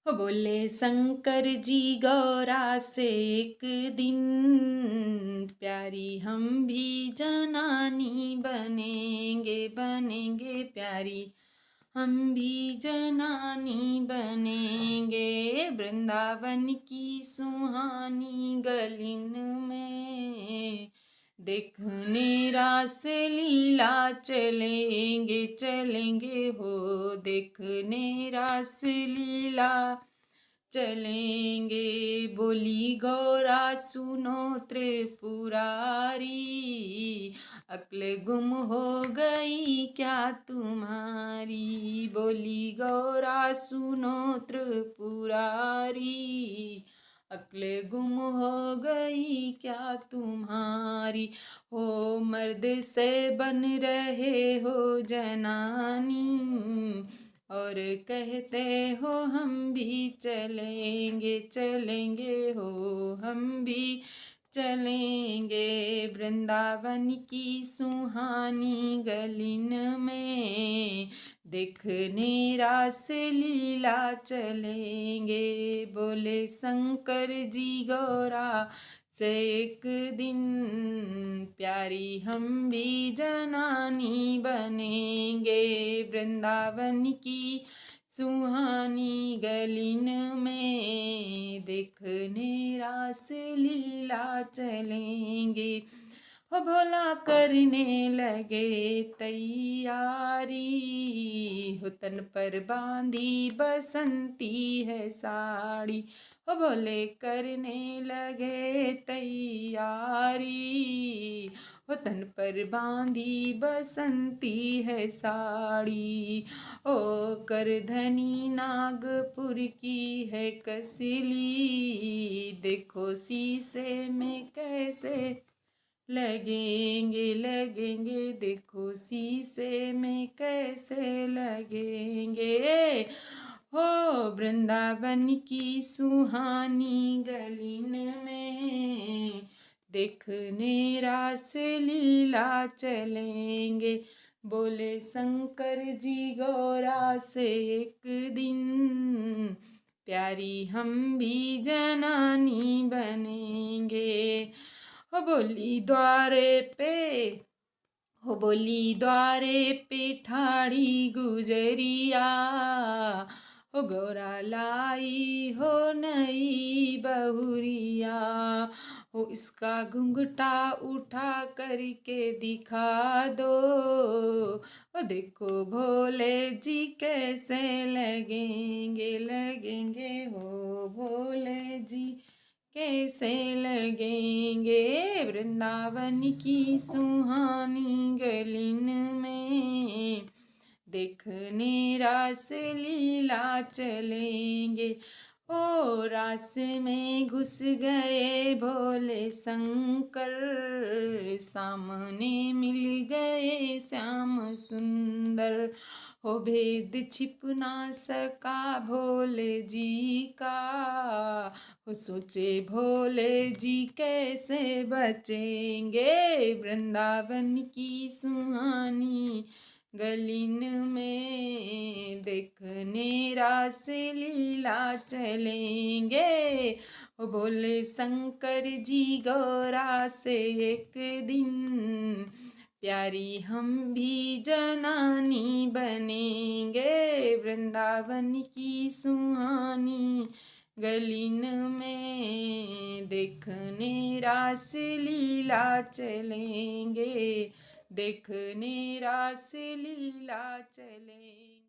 बोले शंकर जी गौरा से एक दिन, प्यारी हम भी जनानी बनेंगे बनेंगे प्यारी हम भी जनानी बनेंगे। वृंदावन की सुहानी गलिन में देखने रास लीला चलेंगे चलेंगे हो, देखने रास लीला चलेंगे। बोली गौरा सुनो त्रिपुरारी, अक्ल गुम हो गई क्या तुम्हारी। बोली गौरा सुनो त्रिपुरारी, अक्ल गुम हो गई क्या तुम्हारी। हो मर्द से बन रहे हो जनानी, और कहते हो हम भी चलेंगे चलेंगे हो, हम भी चलेंगे। वृंदावन की सुहानी गलिन में देखने रास लीला चलेंगे। बोले शंकर जी गौरा से एक दिन, प्यारी हम भी जनानी बनेंगे। वृंदावन की सुहानी गलिन में देखने रास लीला चलेंगे। हो भोला करने लगे तैयारी, हो तन पर बांधी बसंती है साड़ी। हो भोले करने लगे तैयारी, हो तन पर बांधी बसंती है साड़ी। ओ करधनी नागपुर की है कसली, देखो शीशे में कैसे लगेंगे लगेंगे, देखो शीशे में कैसे लगेंगे। हो वृंदावन की सुहानी गलिन में देखने रास लीला चलेंगे। बोले शंकर जी गौरा से एक दिन, प्यारी हम भी जनानी बनेंगे। हो बोली द्वारे पे, हो बोली द्वारे पे ठाड़ी गुजरिया, हो गौरा लाई हो नई बहुरिया। हो इसका घुंघटा उठा करके दिखा दो, ओ देखो भोले जी कैसे लगेंगे लगेंगे हो, भोले जी कैसे लगेंगे। वृंदावन की सुहानी गलिन में देखने रास लीला चलेंगे। ओ रास में घुस गए भोले शंकर, सामने मिल गए श्याम सुंदर। हो भेद छिप ना सका भोले जी का, हो सोचे भोले जी कैसे बचेंगे। वृंदावन की सुहानी गलिन में देखने रास लीला चलेंगे। ओ बोले शंकर जी गौरा से एक दिन, प्यारी हम भी जनानी बनेंगे। वृंदावन की सुहानी गलिन में देखने रास लीला चलेंगे, देखने रास लीला चलेंगे।